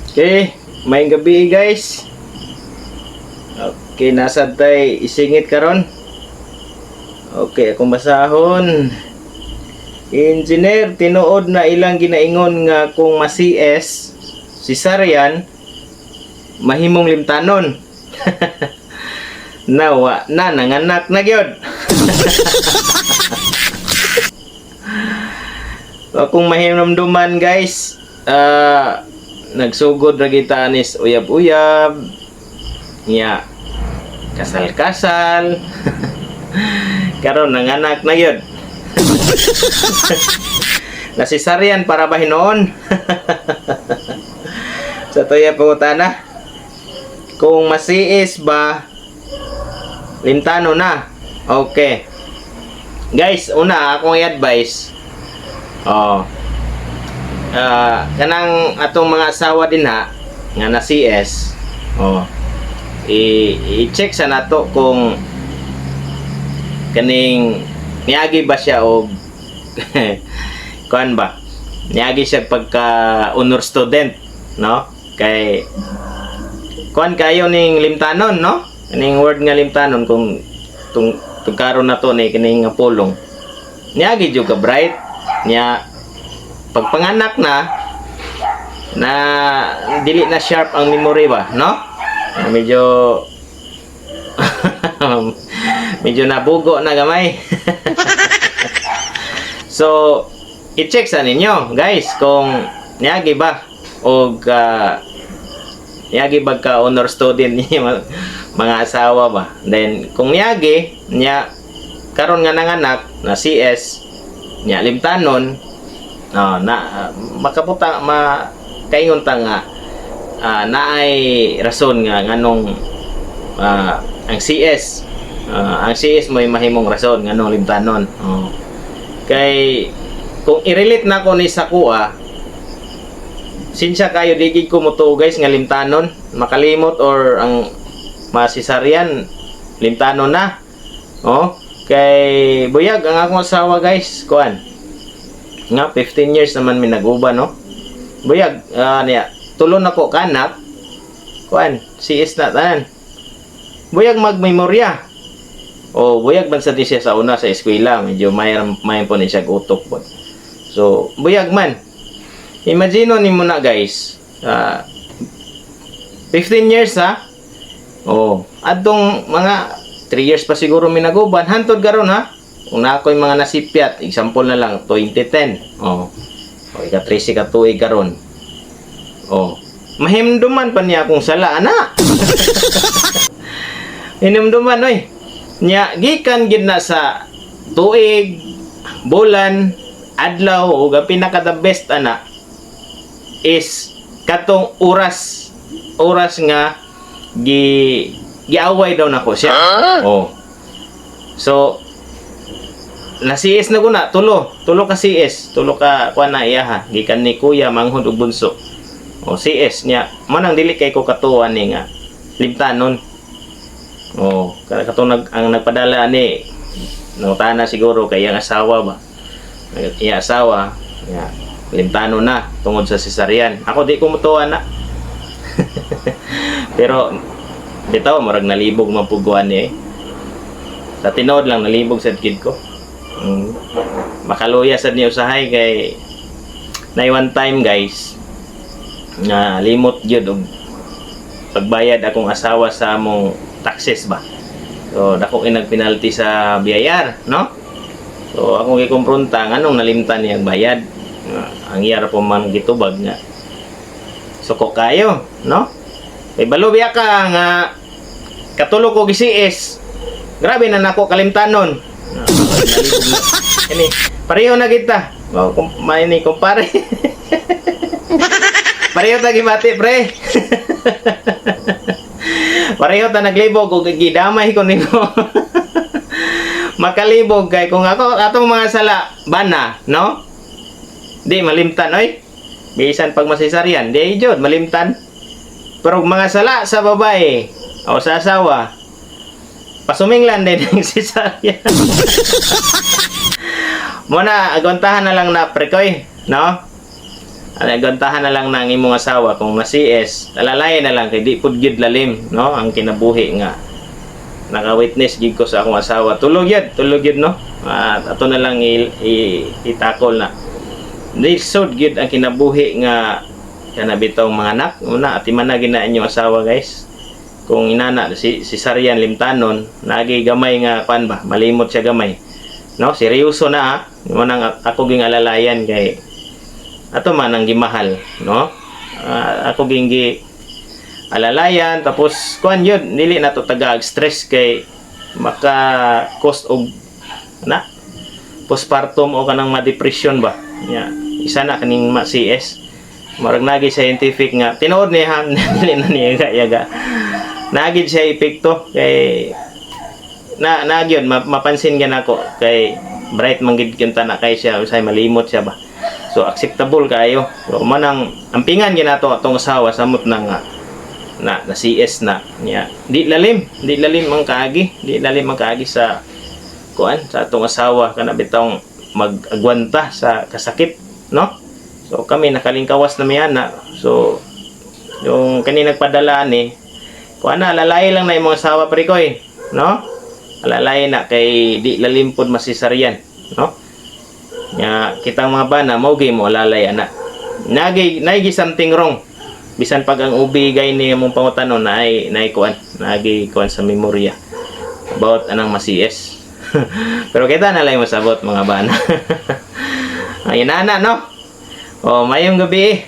Okay, may gabi guys. Okay, nasa tay isingit karon. Okay, akong basahon. Engineer, tinuod na ilang ginaingon nga kung ma-CS, cesarean, mahimong limtanon. Nawa na nanganak na gyud. Kung mahinumduman guys, nagsugod ra kita anis uyab-uyab nya kasal-kasal. Karon nanganak na gyud. Nasisaryan para ba hinoon? Sa tuya pangutana, kung masiis ba limtano na? Okay guys, una akong i-advise, kanang atong mga asawa din ha nga na CS, i-check sa nato kung kaning niagi ba siya o kuan ba niagi siya pagka honor student, no? Kay kuan kayo ning limtanon, no? Kaning word nga limtanon, kung karon na to ni kining pulong niagi jud ka bright nya pagpanganak na dili na sharp ang memory ba, no? Medyo medyo nabugo na gamay. So i-check sa ninyo guys kung niagi ba o niagi ba ka honor student niya mga asawa ba. Then kung niagi nya karon nga nanganak na CS nya limtanon, makaputa kaingon ta nga naay rason nga nganong ang CS may mahimong rason nganong limtanon. Kay kung i-relate na ko ni sa kuha, sinsya kayo digig ko mo to guys nga limtanon makalimot or ang masisaryan limtanon na. Kay buyag ang akong asawa guys, kuan nga 15 years naman mi naguba, no? Buyag niya tulon ako kanak kuan CS na tanan, buyag magmemorya buyag man sa siya sa una sa eskwela, medyo may po ni siya utok po. So buyag man, imagine nimo na guys, 15 years ha, adtong mga 3 years pa siguro minaguban hantod karon ha. Kung na ako'y mga nasipyat, example na lang 2010, ika-13 ka tuig karon, mahimduman pa niya akong sala ana. Hinimduman oy nya gikan gid na sa tuig, bulan, adlaw, ug ang pinaka the best ana is katong oras nga giaway daw nako siya. So na CS na ko na tulo ka CS, tulo ka kuan na iya ha, gikan ni kuya manghod ug bunso. CS nya manang dili kay ko katuan ni nga limtanon. Katong ang nagpadala ni nangutana siguro kay ang asawa ba, iya asawa ya limtanon na tungod sa cesarean. Ako di ko mutuan na. Pero bitaw murag nalibog mapuguan ni sa tinod lang nalibog sa kid ko. Makaluya sad ni usahay kay na one time guys na limot gyud og pagbayad akong asawa sa among taxes ba. So dako nagpenalty sa biyayar, no? So akong gikumpronta nganong nalimtan niya bayad. Ang iyara po man gitubag nga suko kayo, no? Kay balo biya ka nga katulo ko gi-CS. Grabe na nako kalimtanon. Ini pareho na kita. May ni kumpare. Pareho ta gibati pre. Pareho ta naglibog ug gidamay ko nimo. Makalibog kay kung ako atong mga sala bana, no? Di malimtan oy. Bisan pag masisaryan, di jud malimtan. Pero mga sala sa babae o sa asawa, pasuminglan din ang sisaryan. Muna agontahan na lang na prekoy, no? gantahan na lang ng imong asawa kung ma-CS, alalayan na lang kay di pud gyud lalim, no, ang kinabuhi nga naka-witness gid ko sa akong asawa. Tulog yun, no. At ato na lang itakol na. Lisod gid ang kinabuhi nga kana bitong mga anak. Una ati man na gina inyong asawa, guys. Kung inana si Sarian limtanon, nagi gamay nga kuan ba, malimot siya gamay. No, seryoso na ha. Mo nang ako ging alalayan kay ato man ang gimahal, no. Ako ging alalayan, tapos kuan yun, dili na to tagag stress kay maka cost og na postpartum o kanang ma-depression ba. Isa na kaning ma-CS. Marag nagi scientific nga tinuod niya dili na niya yaga. Nagid siya epekto kay nagyon mapansin gyud nako kay bright manggid kinta na kay siya usay malimot siya ba. So acceptable kayo. So manang ampingan ginato atong asawa samot na nga na CS na niya. Di lalim ang kaagi sa kuan sa atong asawa kana bitong mag-agwanta sa kasakit, no? So kami nakalingkawas na miyana. So yung kani nagpadala ni kuan na alalay lang na imong asawa pre ko no? Alalay na kay di lalim pod masisaryan, no? Nya kitang mga bana mo mo alalay ana. Nagi something wrong. Bisan pag ang ubi gay ni mong pangutanon na ay kuan nagi kuan sa memorya about anang ma-CS. Pero kita na lang masabot mga bana. Ayun na no. Oh, mayong gabi.